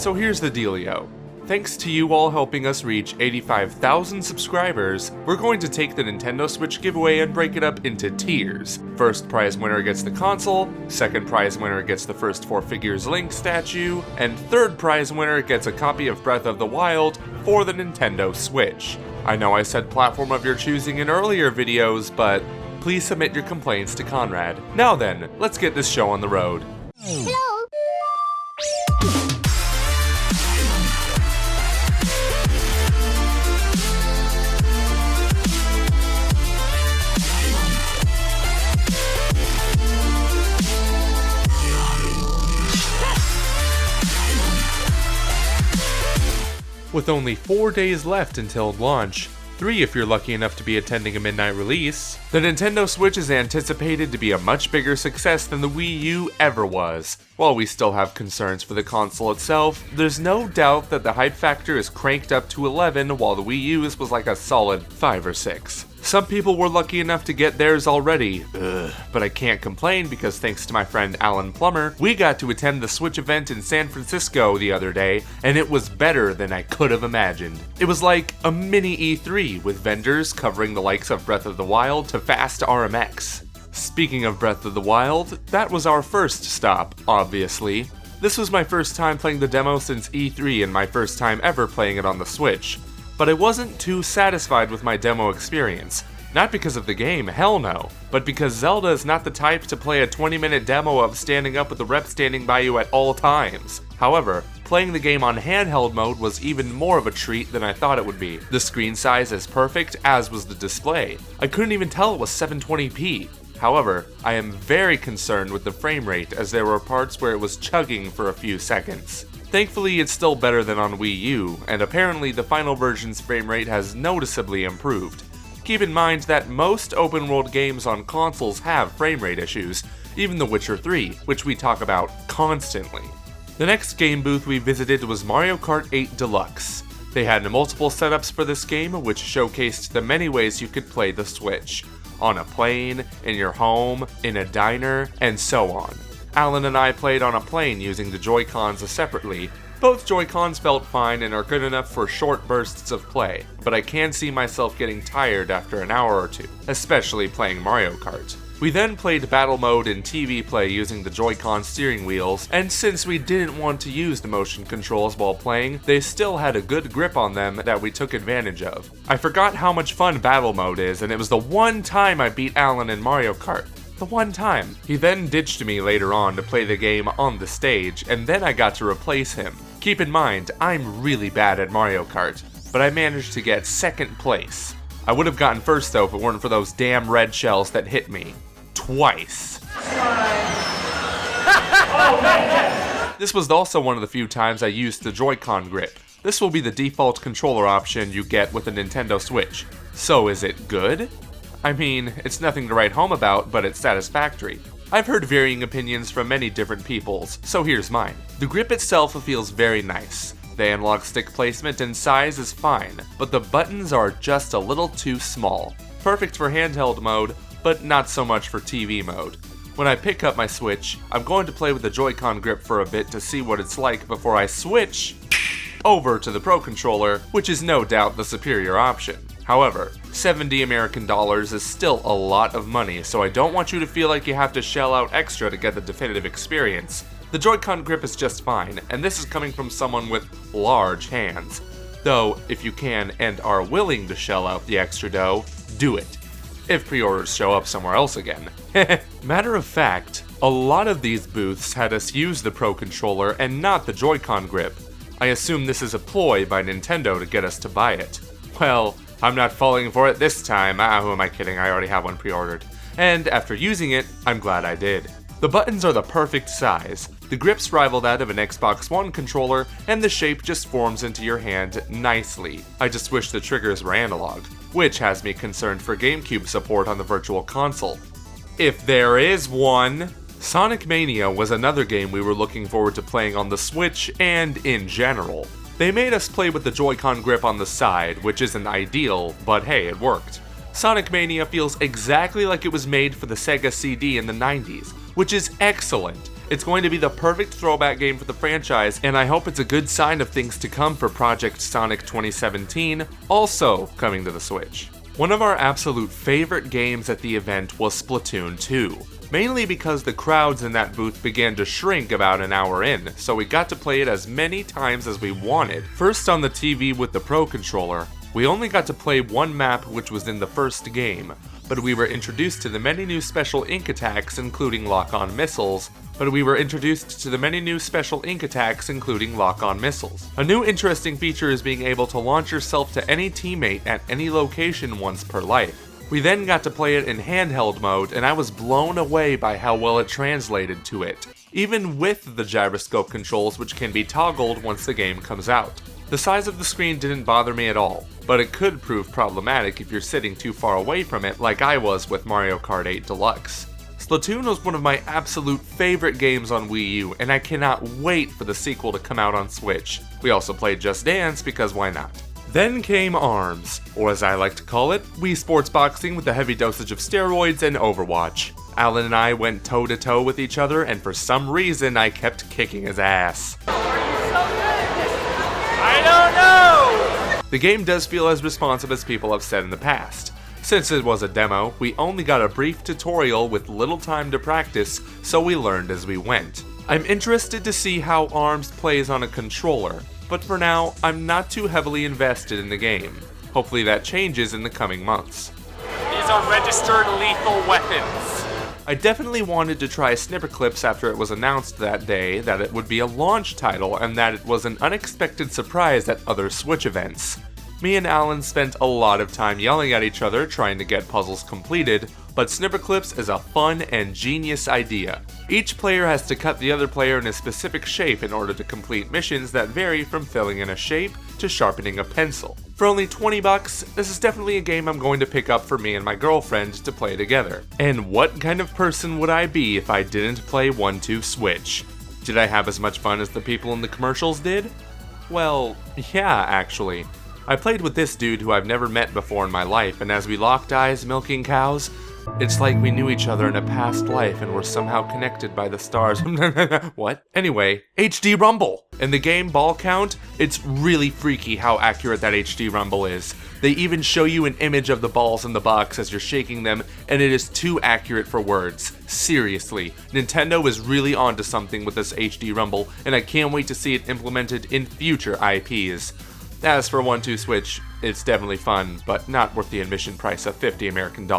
So here's the dealio. Thanks to you all helping us reach 85,000 subscribers, we're going to take the Nintendo Switch giveaway and break it up into tiers. First prize winner gets the console, second prize winner gets the first 4 figures Link statue, and third prize winner gets a copy of Breath of the Wild for the Nintendo Switch. I know I said platform of your choosing in earlier videos, but please submit your complaints to Conrad. Now then, let's get this show on the road. Hello. With only 4 days left until launch, 3 if you're lucky enough to be attending a midnight release, the Nintendo Switch is anticipated to be a much bigger success than the Wii U ever was. While we still have concerns for the console itself, there's no doubt that the hype factor is cranked up to 11 while the Wii U's was like a solid 5 or 6. Some people were lucky enough to get theirs already, but I can't complain because thanks to my friend Alan Plummer, we got to attend the Switch event in San Francisco the other day, and it was better than I could have imagined. It was like a mini E3 with vendors covering the likes of Breath of the Wild to Fast RMX. Speaking of Breath of the Wild, that was our first stop, obviously. This was my first time playing the demo since E3 and my first time ever playing it on the Switch. But I wasn't too satisfied with my demo experience. Not because of the game, hell no, but because Zelda is not the type to play a 20-minute demo of standing up with a rep standing by you at all times. However, playing the game on handheld mode was even more of a treat than I thought it would be. The screen size is perfect, as was the display. I couldn't even tell it was 720p. However, I am very concerned with the frame rate as there were parts where it was chugging for a few seconds. Thankfully, it's still better than on Wii U, and apparently the final version's frame rate has noticeably improved. Keep in mind that most open-world games on consoles have frame rate issues, even The Witcher 3, which we talk about constantly. The next game booth we visited was Mario Kart 8 Deluxe. They had multiple setups for this game, which showcased the many ways you could play the Switch. On a plane, in your home, in a diner, and so on. Alan and I played on a plane using the Joy-Cons separately. Both Joy-Cons felt fine and are good enough for short bursts of play, but I can see myself getting tired after an hour or two, especially playing Mario Kart. We then played Battle Mode and TV Play using the Joy-Con steering wheels, and since we didn't want to use the motion controls while playing, they still had a good grip on them that we took advantage of. I forgot how much fun Battle Mode is, and it was the one time I beat Alan in Mario Kart. The one time. He then ditched me later on to play the game on the stage, and then I got to replace him. Keep in mind, I'm really bad at Mario Kart, but I managed to get second place. I would have gotten first though if it weren't for those damn red shells that hit me. Twice. This was also one of the few times I used the Joy-Con grip. This will be the default controller option you get with a Nintendo Switch. So is it good? I mean, it's nothing to write home about, but it's satisfactory. I've heard varying opinions from many different peoples, so here's mine. The grip itself feels very nice. The analog stick placement and size is fine, but the buttons are just a little too small. Perfect for handheld mode, but not so much for TV mode. When I pick up my Switch, I'm going to play with the Joy-Con grip for a bit to see what it's like before I switch over to the Pro Controller, which is no doubt the superior option. However, $70 American is still a lot of money, so I don't want you to feel like you have to shell out extra to get the definitive experience. The Joy-Con grip is just fine, and this is coming from someone with large hands. Though, if you can and are willing to shell out the extra dough, do it. If pre-orders show up somewhere else again. Matter of fact, a lot of these booths had us use the Pro Controller and not the Joy-Con grip. I assume this is a ploy by Nintendo to get us to buy it. Well, I'm not falling for it this time. Who am I kidding? I already have one pre-ordered. And after using it, I'm glad I did. The buttons are the perfect size. The grips rival that of an Xbox One controller, and the shape just forms into your hand nicely. I just wish the triggers were analog, which has me concerned for GameCube support on the Virtual Console. If there is one! Sonic Mania was another game we were looking forward to playing on the Switch and in general. They made us play with the Joy-Con grip on the side, which isn't ideal, but hey, it worked. Sonic Mania feels exactly like it was made for the Sega CD in the 90s, which is excellent, It's going to be the perfect throwback game for the franchise, and I hope it's a good sign of things to come for Project Sonic 2017, also coming to the Switch. One of our absolute favorite games at the event was Splatoon 2. Mainly because the crowds in that booth began to shrink about an hour in, so we got to play it as many times as we wanted. First on the TV with the Pro Controller, we only got to play one map, which was in the first game, but we were introduced to the many new special ink attacks including lock-on missiles. A new interesting feature is being able to launch yourself to any teammate at any location once per life. We then got to play it in handheld mode, and I was blown away by how well it translated to it, even with the gyroscope controls, which can be toggled once the game comes out. The size of the screen didn't bother me at all, but it could prove problematic if you're sitting too far away from it like I was with Mario Kart 8 Deluxe. Splatoon was one of my absolute favorite games on Wii U, and I cannot wait for the sequel to come out on Switch. We also played Just Dance because why not? Then came ARMS, or as I like to call it, Wii Sports Boxing with a heavy dosage of steroids and Overwatch. Alan and I went toe-to-toe with each other, and for some reason I kept kicking his ass. I don't know! The game does feel as responsive as people have said in the past. Since it was a demo, we only got a brief tutorial with little time to practice, so we learned as we went. I'm interested to see how ARMS plays on a controller, but for now, I'm not too heavily invested in the game. Hopefully that changes in the coming months. These are registered lethal weapons. I definitely wanted to try Snipper Clips after it was announced that day that it would be a launch title and that it was an unexpected surprise at other Switch events. Me and Alan spent a lot of time yelling at each other trying to get puzzles completed, but Snipper Clips is a fun and genius idea. Each player has to cut the other player in a specific shape in order to complete missions that vary from filling in a shape to sharpening a pencil. For only $20, this is definitely a game I'm going to pick up for me and my girlfriend to play together. And what kind of person would I be if I didn't play 1-2 Switch? Did I have as much fun as the people in the commercials did? Well, yeah, actually. I played with this dude who I've never met before in my life, and as we locked eyes milking cows, it's like we knew each other in a past life and were somehow connected by the stars. What? Anyway, HD Rumble! In the game Ball Count, it's really freaky how accurate that HD Rumble is. They even show you an image of the balls in the box as you're shaking them, and it is too accurate for words. Seriously, Nintendo is really onto something with this HD Rumble, and I can't wait to see it implemented in future IPs. As for 1-2 Switch, it's definitely fun, but not worth the admission price of $50 American.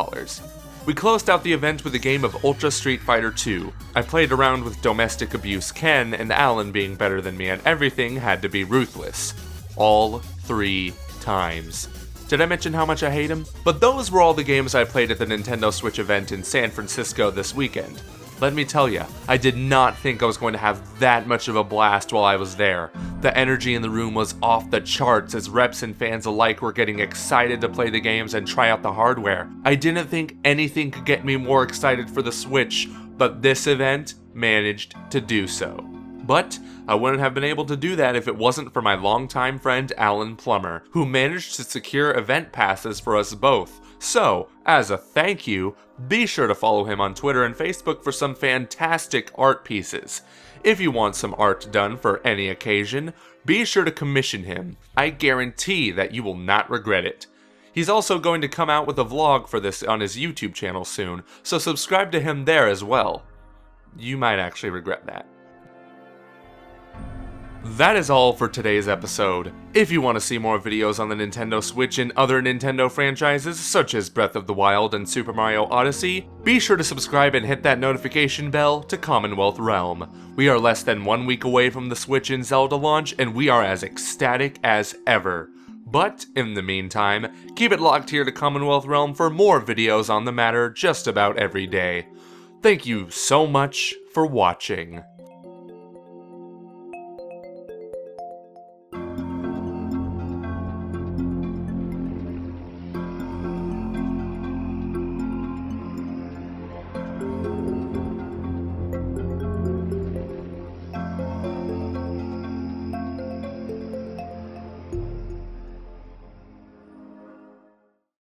We closed out the event with a game of Ultra Street Fighter 2. I played around with Domestic Abuse Ken, and Alan, being better than me at everything, had to be ruthless. All 3 times. Did I mention how much I hate him? But those were all the games I played at the Nintendo Switch event in San Francisco this weekend. Let me tell ya, I did not think I was going to have that much of a blast while I was there. The energy in the room was off the charts as reps and fans alike were getting excited to play the games and try out the hardware. I didn't think anything could get me more excited for the Switch, but this event managed to do so. But I wouldn't have been able to do that if it wasn't for my longtime friend Alan Plummer, who managed to secure event passes for us both. So, as a thank you, be sure to follow him on Twitter and Facebook for some fantastic art pieces. If you want some art done for any occasion, be sure to commission him. I guarantee that you will not regret it. He's also going to come out with a vlog for this on his YouTube channel soon, so subscribe to him there as well. You might actually regret that. That is all for today's episode. If you want to see more videos on the Nintendo Switch and other Nintendo franchises, such as Breath of the Wild and Super Mario Odyssey, be sure to subscribe and hit that notification bell to Commonwealth Realm. We are less than 1 week away from the Switch and Zelda launch, and we are as ecstatic as ever. But, in the meantime, keep it locked here to Commonwealth Realm for more videos on the matter just about every day. Thank you so much for watching.